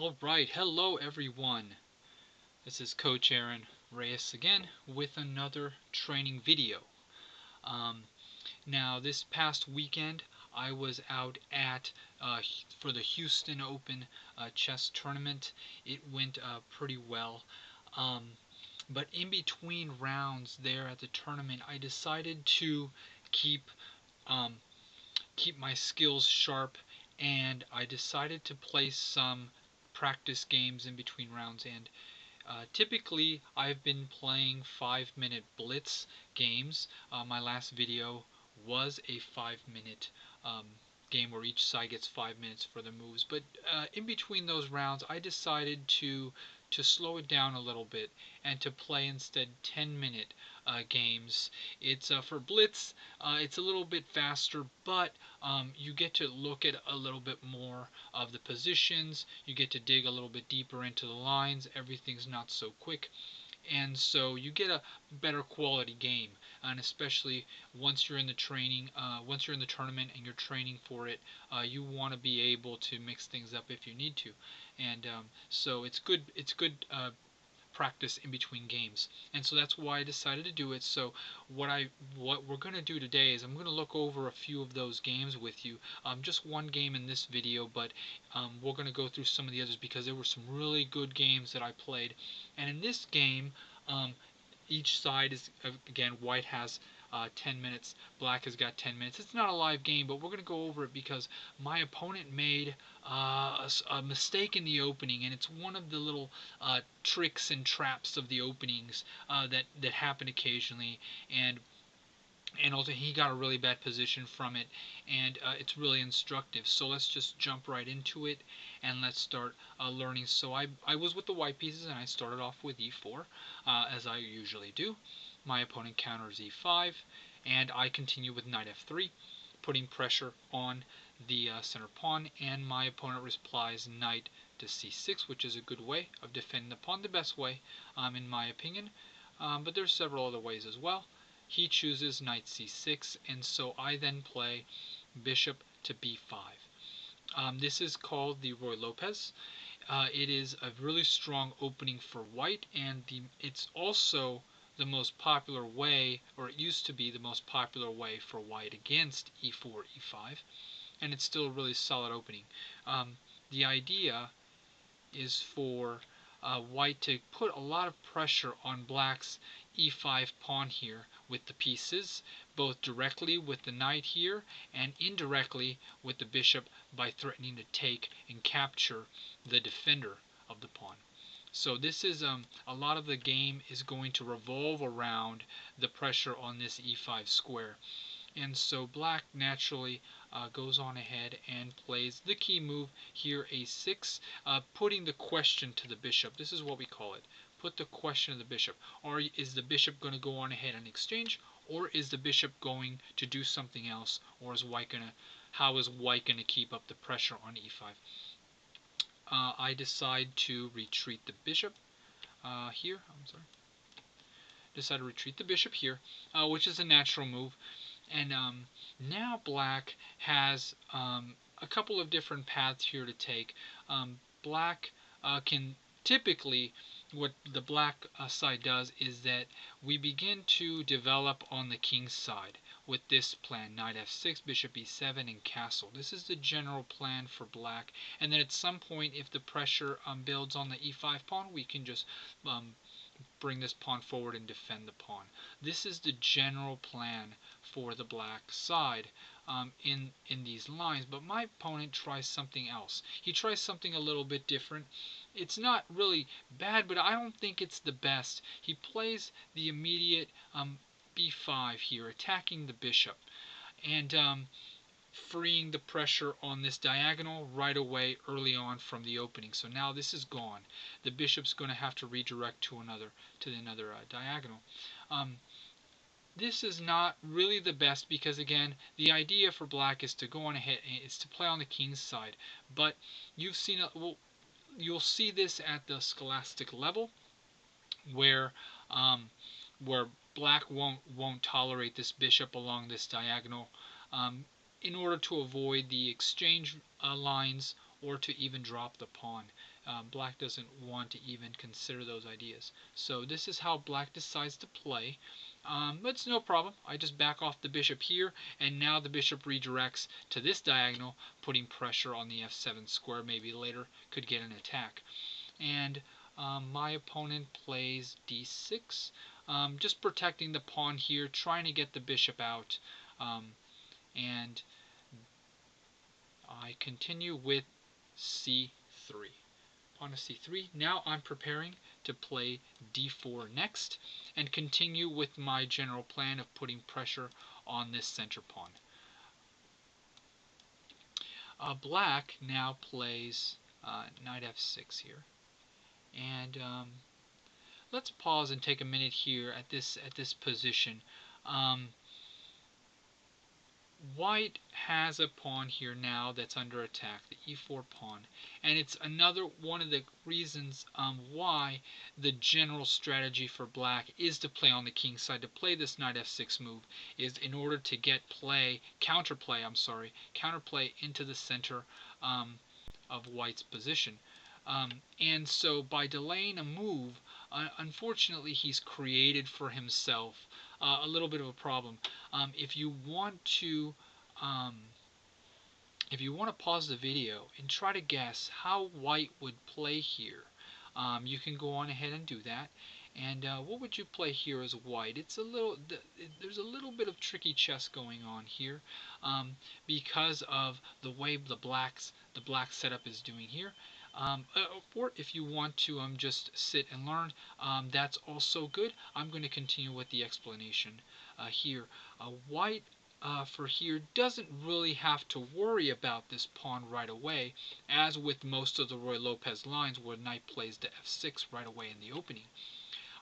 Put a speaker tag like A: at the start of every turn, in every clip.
A: Alright, hello everyone. This is Coach Aaron Reyes again with another training video. Um, Now, this past weekend I was out at for the Houston Open chess tournament. It went pretty well. Um, but in between rounds there at the tournament, I decided to keep um, keep my skills sharp, and I decided to play some practice games in between rounds. And typically I've been playing 5-minute blitz games. My last video was a 5-minute game where each side gets 5 minutes for the moves, but in between those rounds I decided to slow it down a little bit and to play instead 10-minute games. It's for blitz, it's a little bit faster, but you get to look at a little bit more of the positions, you get to dig a little bit deeper into the lines, everything's not so quick, and so you get a better quality game. And especially once you're in the once you're in the tournament and you're training for it, you want to be able to mix things up if you need to, and so it's good. It's good practice in between games, and so that's why I decided to do it. So what we're going to do today is I'm going to look over a few of those games with you. Just one game in this video, but we're going to go through some of the others because there were some really good games that I played. And in this game, each side is, again, white has 10 minutes, black has got 10 minutes. It's not a live game, but we're going to go over it because my opponent made a mistake in the opening, and it's one of the little tricks and traps of the openings that happen occasionally, and also he got a really bad position from it, and it's really instructive. So let's just jump right into it and let's start learning. So I was with the white pieces, and I started off with e4 as I usually do. My opponent counters e5, and I continue with knight f3, putting pressure on the center pawn, and my opponent replies knight to c6, which is a good way of defending the pawn, the best way in my opinion, but there's several other ways as well. He chooses knight c6, and so I then play bishop to b5. This is called the Roy Lopez. It is a really strong opening for white, and it's also the most popular way, or it used to be the most popular way for white against e4, e5, and it's still a really solid opening. The idea is for white to put a lot of pressure on black's e5 pawn here with the pieces, both directly with the knight here and indirectly with the bishop by threatening to take and capture the defender of the pawn. So this is a lot of the game is going to revolve around the pressure on this e5 square. And so black naturally goes on ahead and plays the key move here, a6, putting the question to the bishop. This is what we call it. Put the question to the bishop. Or is the bishop going to go on ahead and exchange? Or is the bishop going to do something else? Or is white going to, how is white going to keep up the pressure on e5? I decide to retreat the bishop here. I'm sorry. Decide to retreat the bishop here, which is a natural move. And now black has a couple of different paths here to take. Black can typically, what the black side does is that we begin to develop on the king's side with this plan, knight f6, bishop e7, and castle. This is the general plan for black, and then at some point, if the pressure builds on the e5 pawn, we can just bring this pawn forward and defend the pawn. This is the general plan for the black side in these lines, but my opponent tries something else. He tries something a little bit different. It's not really bad, but I don't think it's the best. He plays the immediate b5 here, attacking the bishop, and freeing the pressure on this diagonal right away early on from the opening. So now this is gone. The bishop's going to have to redirect to another diagonal. This is not really the best because, again, the idea for black is to go on ahead, is to play on the king's side. But you've seen you'll see this at the scholastic level, where black won't tolerate this bishop along this diagonal in order to avoid the exchange lines or to even drop the pawn. Black doesn't want to even consider those ideas. So this is how black decides to play. But it's no problem. I just back off the bishop here, and now the bishop redirects to this diagonal, putting pressure on the f7 square. Maybe later could get an attack. And my opponent plays d6, just protecting the pawn here, trying to get the bishop out. And I continue with c3. Pawn to c3. Now I'm preparing to play d4 next and continue with my general plan of putting pressure on this center pawn. Black now plays knight f6 here. And let's pause and take a minute here at this position. White has a pawn here now that's under attack, the e4 pawn, and it's another one of the reasons why the general strategy for black is to play on the king side, to play this knight f6 move, is in order to get counterplay into the center of white's position. And so by delaying a move, unfortunately he's created for himself a little bit of a problem. If you want to pause the video and try to guess how white would play here, you can go on ahead and do that. And what would you play here as white? There's a little bit of tricky chess going on here because of the way the black setup is doing here. Or if you want to just sit and learn, that's also good. I'm going to continue with the explanation here. White for here doesn't really have to worry about this pawn right away, as with most of the Ruy Lopez lines where knight plays to f6 right away in the opening.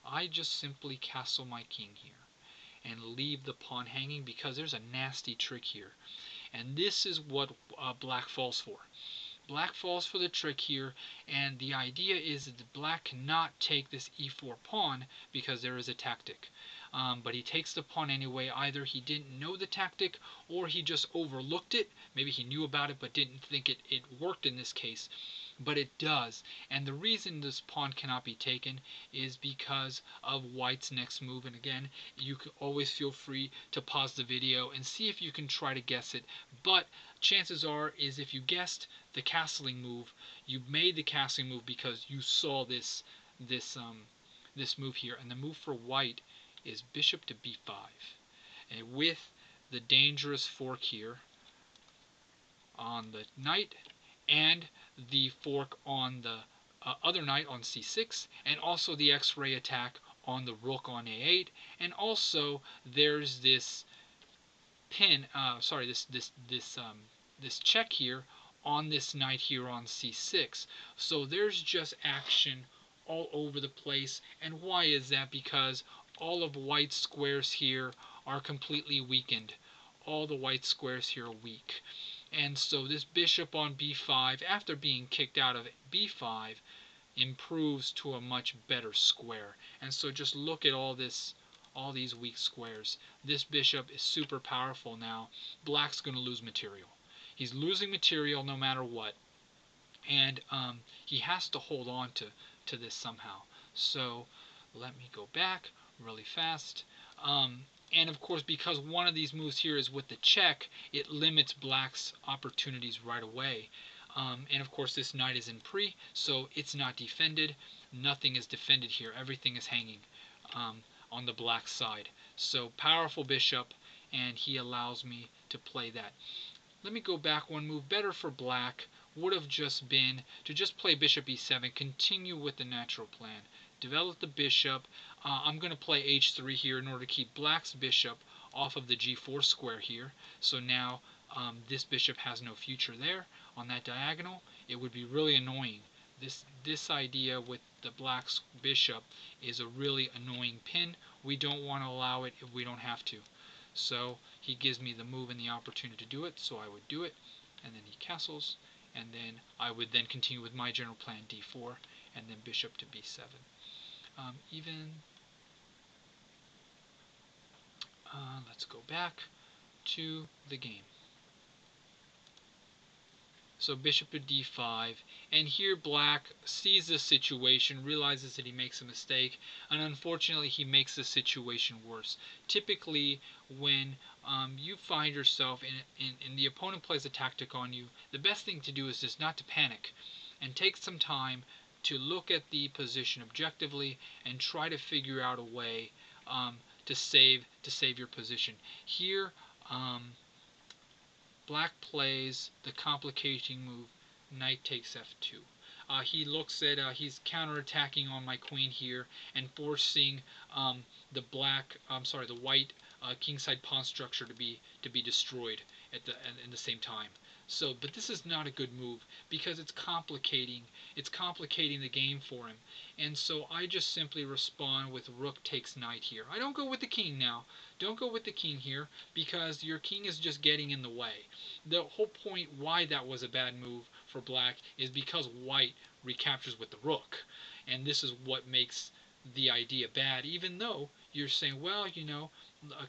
A: I just simply castle my king here and leave the pawn hanging because there's a nasty trick here. And this is what black falls for. Black falls for the trick here, and the idea is that black cannot take this e4 pawn because there is a tactic. But he takes the pawn anyway. Either he didn't know the tactic or he just overlooked it. Maybe he knew about it but didn't think it worked in this case. But it does. And the reason this pawn cannot be taken is because of white's next move. And again, you can always feel free to pause the video and see if you can try to guess it. But chances are is if you guessed the castling move, you made the castling move because you saw this move here. And the move for white is bishop to b5. And with the dangerous fork here on the knight and the fork on the other knight on c6, and also the X-ray attack on the rook on a8, and also there's this this check here on this knight here on c6. So there's just action all over the place. And why is that? Because all of white's squares here are completely weakened. All the white squares here are weak. And so this bishop on b5, after being kicked out of b5, improves to a much better square. And so just look at all these weak squares. This bishop is super powerful now. Black's going to lose material. He's losing material no matter what. And he has to hold on to this somehow. So let me go back really fast. And of course, because one of these moves here is with the check, it limits black's opportunities right away. And of course, this knight is in pre, so it's not defended. Nothing is defended here. Everything is hanging on the black side. So powerful bishop, and he allows me to play that. Let me go back one move. Better for black would have just been to just play bishop e7, continue with the natural plan. Develop the bishop. I'm going to play h3 here in order to keep black's bishop off of the g4 square here. So now this bishop has no future there on that diagonal. It would be really annoying. This idea with the black's bishop is a really annoying pin. We don't want to allow it if we don't have to. So he gives me the move and the opportunity to do it, so I would do it, and then he castles, and then I would then continue with my general plan d4, and then bishop to b7. Let's go back to the game. So bishop to d5, and here black sees the situation, realizes that he makes a mistake, and unfortunately he makes the situation worse. Typically, when you find yourself in the opponent plays a tactic on you, the best thing to do is just not to panic, and take some time to look at the position objectively and try to figure out a way to save your position. Here, black plays the complicating move, knight takes f2. He looks at, he's counterattacking on my queen here and forcing the white kingside pawn structure to be destroyed in the same time. So, but this is not a good move because it's complicating the game for him. And so I just simply respond with rook takes knight here. I don't go with the king now. Don't go with the king here because your king is just getting in the way. The whole point why that was a bad move for black is because white recaptures with the rook. And this is what makes the idea bad, even though you're saying, well,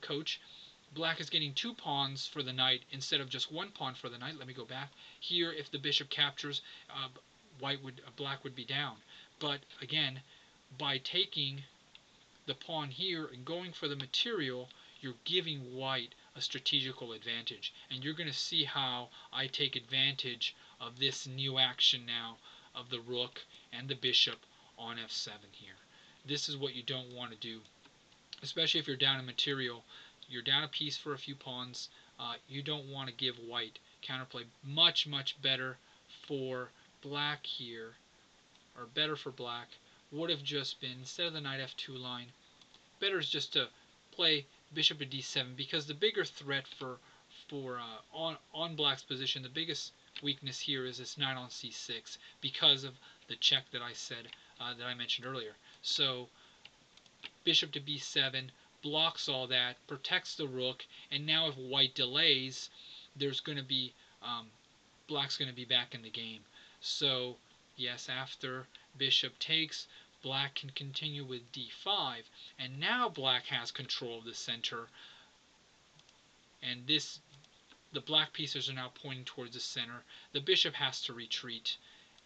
A: coach, black is getting 2 pawns for the knight instead of just 1 pawn for the knight. Let me go back. Here, if the bishop captures, black would be down. But again, by taking the pawn here and going for the material, you're giving white a strategical advantage. And you're going to see how I take advantage of this new action now of the rook and the bishop on f7 here. This is what you don't want to do, especially if you're down a material. You're down a piece for a few pawns. You don't want to give white counterplay. Much, much better for black here, or better for black, would have just been, instead of the knight f2 line, better is just to play bishop to d7, because the bigger threat on black's position, the biggest weakness here is this knight on c6 because of the check that I said that I mentioned earlier. So bishop to b7 blocks all that, protects the rook, and now if white delays, there's going to be black's going to be back in the game. So yes, after bishop takes, black can continue with d5, and now black has control of the center, and the black pieces are now pointing towards the center. The bishop has to retreat,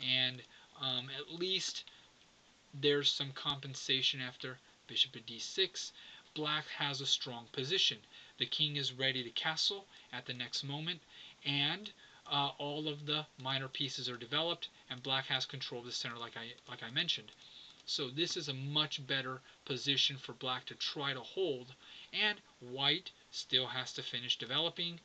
A: and at least there's some compensation after bishop to d6. Black has a strong position. The king is ready to castle at the next moment, and all of the minor pieces are developed, and black has control of the center, like I mentioned. So this is a much better position for black to try to hold, and white still has to finish developing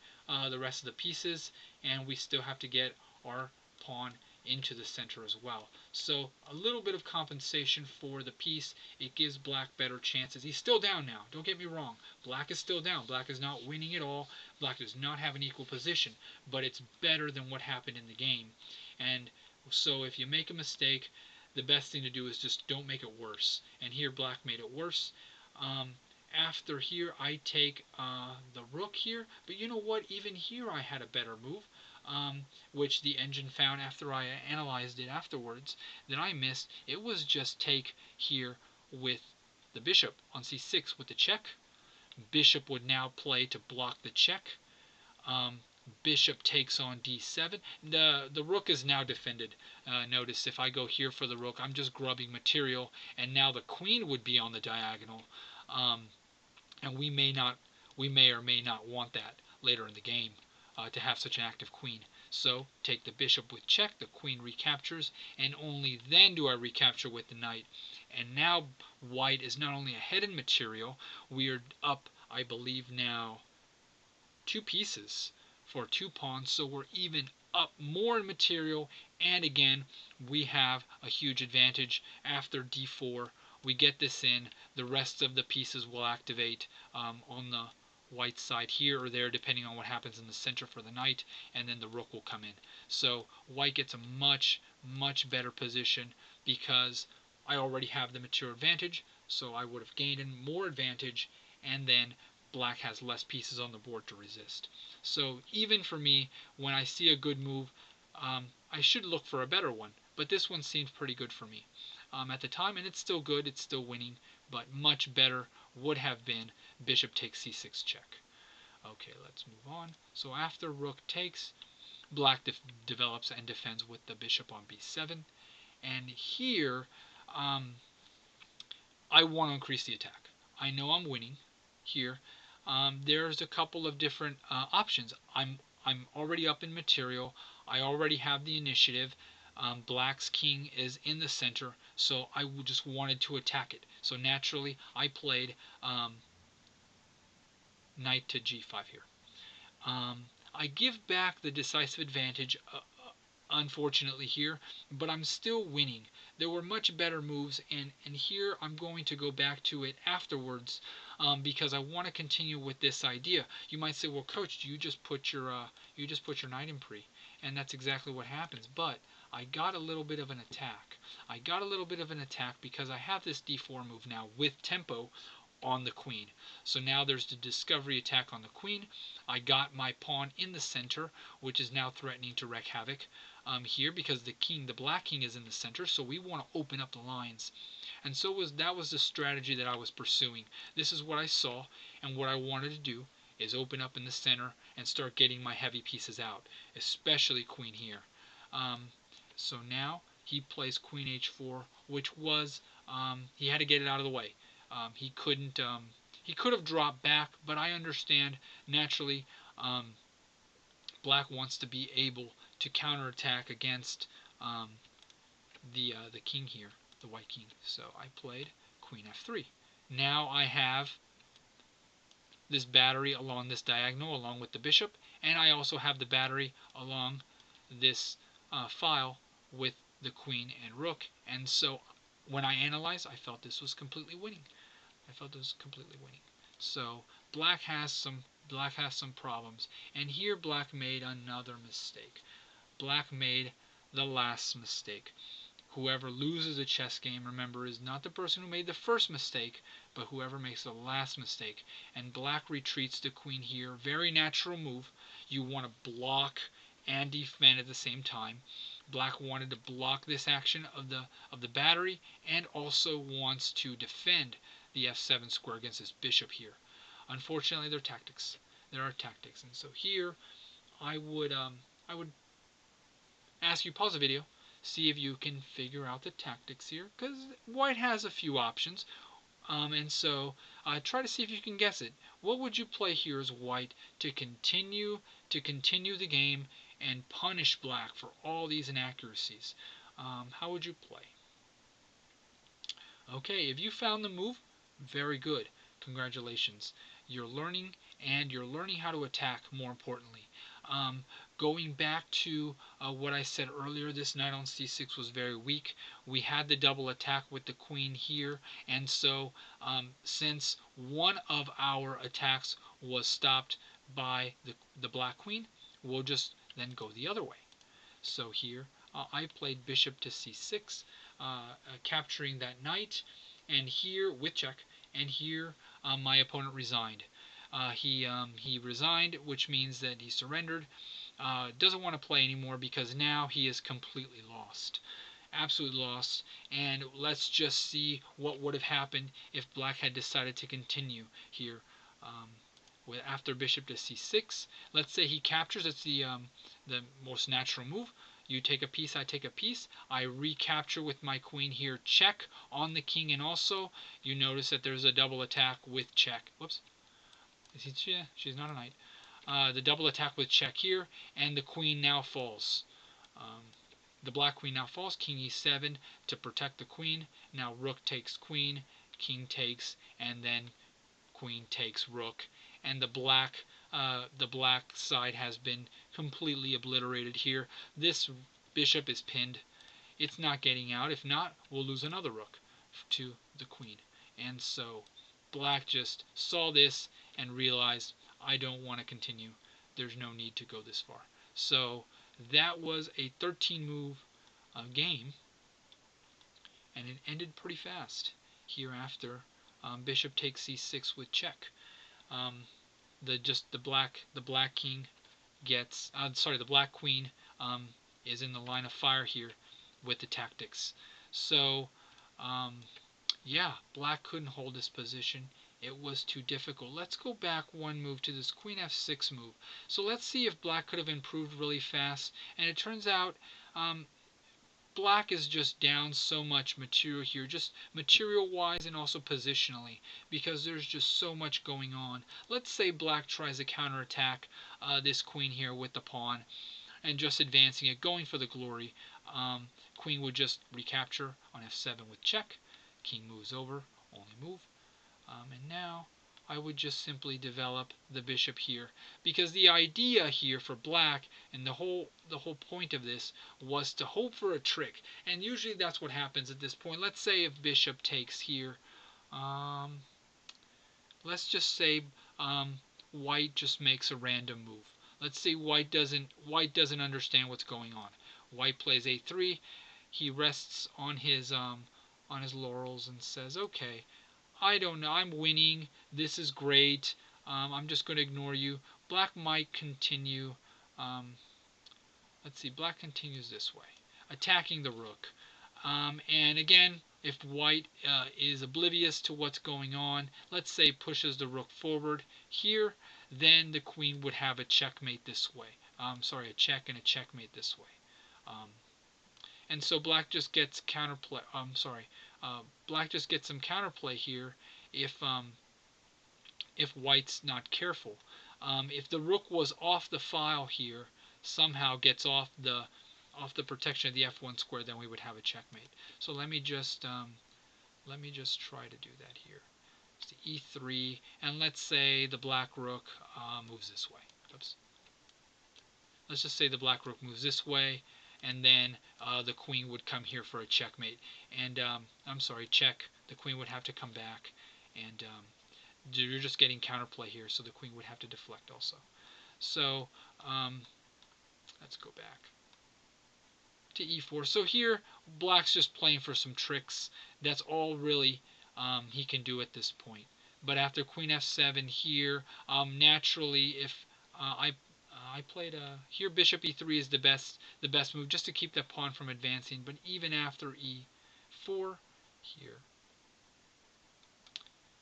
A: the rest of the pieces, and we still have to get our pawn into the center as well. So a little bit of compensation for the piece. It gives black better chances. He's still down now. Don't get me wrong. Black is still down. Black is not winning at all. Black does not have an equal position, but it's better than what happened in the game. And so if you make a mistake, the best thing to do is just don't make it worse. And here black made it worse. After here, I take the rook here. But you know what? Even here I had a better move, which the engine found after I analyzed it afterwards that I missed. It was just take here with the bishop on c6 with the check. Bishop would now play to block the check. Bishop takes on d7. The rook is now defended. Notice if I go here for the rook, I'm just grubbing material, and now the queen would be on the diagonal. And we may or may not want that later in the game, to have such an active queen. So take the bishop with check, the queen recaptures, and only then do I recapture with the knight. And now white is not only ahead in material, we are up, I believe now, 2 pieces for 2 pawns, so we're even up more in material, and again we have a huge advantage. After d4 we get this in, the rest of the pieces will activate on the white side here or there, depending on what happens in the center for the knight, and then the rook will come in. So white gets a much, much better position because I already have the material advantage, so I would have gained more advantage, and then black has less pieces on the board to resist. So even for me, when I see a good move, I should look for a better one, but this one seems pretty good for me at the time, and it's still good, it's still winning, but much better would have been bishop takes c6 check. Okay, let's move on. So after rook takes, black develops and defends with the bishop on b7. And here, I want to increase the attack. I know I'm winning here. There's a couple of different options. I'm already up in material. I already have the initiative. Black's king is in the center, so I just wanted to attack it. So naturally, I played knight to g5 here. I give back the decisive advantage, unfortunately here, but I'm still winning. There were much better moves, and here I'm going to go back to it afterwards, because I want to continue with this idea. You might say, well, coach, you just put your knight in pre, and that's exactly what happens. But I got a little bit of an attack. I got a little bit of an attack because I have this d4 move now with tempo on the queen. So now there's the discovery attack on the queen. I got my pawn in the center, which is now threatening to wreak havoc here, because the black king is in the center, so we want to open up the lines. And so that was the strategy that I was pursuing. This is what I saw, and what I wanted to do is open up in the center and start getting my heavy pieces out, especially queen here. So now he plays queen h4, which was, he had to get it out of the way. He couldn't. He could have dropped back, but I understand naturally. Black wants to be able to counterattack against the king here, the white king. So I played queen f3. Now I have this battery along this diagonal, along with the bishop, and I also have the battery along this file with the queen and rook. And so when I analyzed, I felt this was completely winning. So black has some problems, and here black made another mistake. Black made the last mistake. Whoever loses a chess game, remember, is not the person who made the first mistake, but whoever makes the last mistake. And black retreats the queen here. Very natural move. You want to block and defend at the same time. Black wanted to block this action of the battery, and also wants to defend the f7 square against this bishop here. Unfortunately, there are tactics, and so here I would ask you pause the video, see if you can figure out the tactics here, because white has a few options, and so try to see if you can guess it. What would you play here as white to continue the game and punish black for all these inaccuracies? How would you play? Okay, if you found the move, very good. Congratulations. You're learning, and you're learning how to attack, more importantly. Going back to what I said earlier, this knight on c6 was very weak. We had the double attack with the queen here, and so since one of our attacks was stopped by the black queen, we'll just then go the other way. So here I played bishop to c6, capturing that knight, and here with check, and here my opponent resigned. He resigned, which means that he surrendered. Doesn't want to play anymore because now he is completely lost. Absolutely lost. And let's just see what would have happened if black had decided to continue here. After bishop to c6, let's say he captures. It's the most natural move. You take a piece, I take a piece. I recapture with my queen here, check on the king, and also you notice that there's a double attack with check. Whoops. She's not a knight. The double attack with check here, and the queen now falls. The black queen now falls. King e7 to protect the queen. Now rook takes queen, king takes, and then queen takes rook. And the black side has been completely obliterated here. This bishop is pinned. It's not getting out. If not, we'll lose another rook to the queen. And so black just saw this and realized, I don't want to continue. There's no need to go this far. So that was a 13-move game, and it ended pretty fast. Here after bishop takes c6 with check. The black king gets the black queen is in the line of fire here with the tactics. So yeah, black couldn't hold this position. It was too difficult. Let's go back one move to this queen f6 move. So let's see if black could have improved really fast. And it turns out black is just down so much material here, just material-wise and also positionally, because there's just so much going on. Let's say black tries to counterattack this queen here with the pawn, and just advancing it, going for the glory. Queen would just recapture on f7 with check. King moves over, only move. And now I would just simply develop the bishop here, because the idea here for black and the whole point of this was to hope for a trick, and usually that's what happens at this point. Let's say if bishop takes here, let's just say white just makes a random move. Let's say white doesn't understand what's going on. White plays a3. He rests on his laurels and says, okay, I don't know, I'm winning, this is great, I'm just going to ignore you. Black might continue, let's see, black continues this way, attacking the rook. And again, if white is oblivious to what's going on, let's say pushes the rook forward here, then the queen would have a checkmate this way. Sorry, a check and a checkmate this way. And so black just gets counterplay. Black just gets some counterplay here if white's not careful. If the rook was off the file here, somehow gets off the protection of the f1 square, then we would have a checkmate. So let me just try to do that here. So e3, and let's say the black rook moves this way. Oops. Let's just say the black rook moves this way, and then the queen would come here for a checkmate. And I'm sorry, check. The queen would have to come back, and you're just getting counterplay here, so the queen would have to deflect also. So let's go back to e4. So here, black's just playing for some tricks. That's all really he can do at this point. But after queen f7 here, naturally, if I played here, bishop e3 is the best move, just to keep that pawn from advancing. But even after e4 here,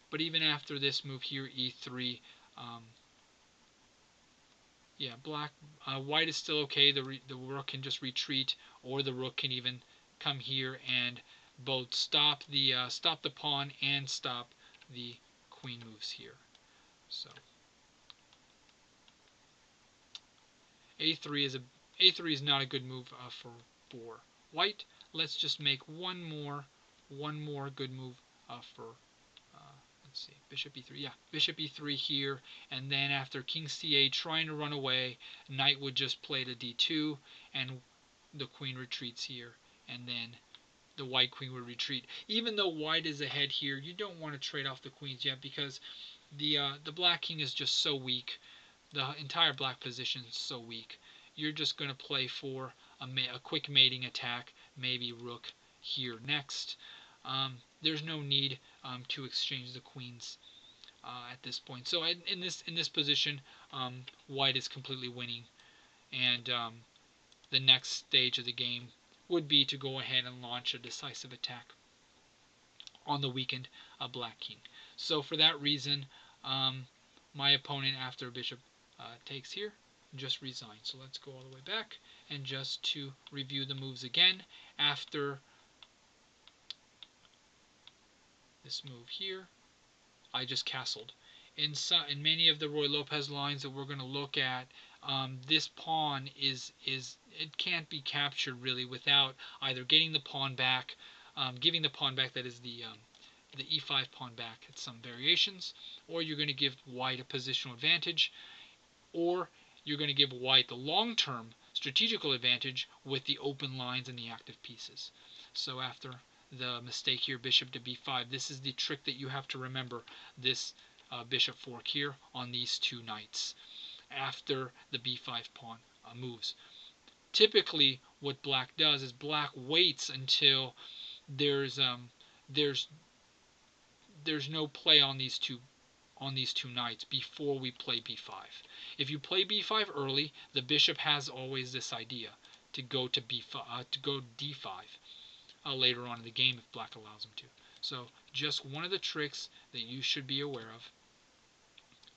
A: but even after this move here, e3, yeah, white is still okay. The rook can just retreat, or the rook can even come here and both stop the pawn and stop the queen moves here. So a3 is not a good move for white. Let's just make one more good move for let's see, bishop e3. Yeah, bishop e3 here, and then after king c8, trying to run away, knight would just play to d2, and the queen retreats here, and then the white queen would retreat. Even though white is ahead here, you don't want to trade off the queens yet, because the black king is just so weak. The entire black position is so weak. You're just going to play for a quick mating attack, maybe rook here next. There's no need to exchange the queens at this point. So in this position, white is completely winning, and the next stage of the game would be to go ahead and launch a decisive attack on the weakened black king. So for that reason, my opponent, after bishop takes here, just resigns. So let's go all the way back, and just to review the moves again, after this move here, I just castled. In many of the Roy Lopez lines that we're going to look at, this pawn it can't be captured really without either getting the pawn back, giving the pawn back, that is the e5 pawn back at some variations, or you're going to give white a positional advantage, or you're going to give white the long-term strategical advantage with the open lines and the active pieces. So after the mistake here, bishop to b5, this is the trick that you have to remember, this bishop fork here on these two knights after the b5 pawn moves. Typically what black does is black waits until there's no play on these two knights before we play b5. If you play b5 early, the bishop has always this idea to go to b5 to go d5 later on in the game if black allows him to. So just one of the tricks that you should be aware of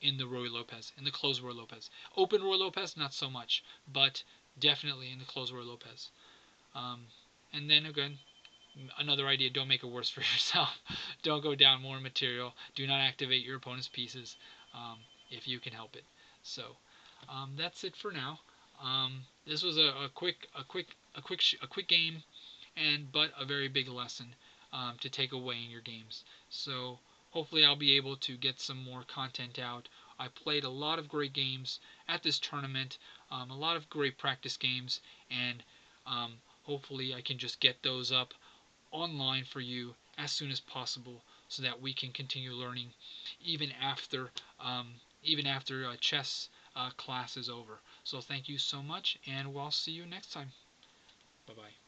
A: in the Ruy Lopez, in the closed Ruy Lopez. Open Ruy Lopez, not so much, but definitely in the closed Ruy Lopez. Um, and then again, another idea, don't make it worse for yourself. Don't go down more material. Do not activate your opponent's pieces if you can help it. So that's it for now. This was a quick game, but a very big lesson to take away in your games. So hopefully I'll be able to get some more content out. I played a lot of great games at this tournament, a lot of great practice games, and hopefully I can just get those up online for you as soon as possible so that we can continue learning even after chess class is over. So thank you so much, and we'll see you next time. Bye bye.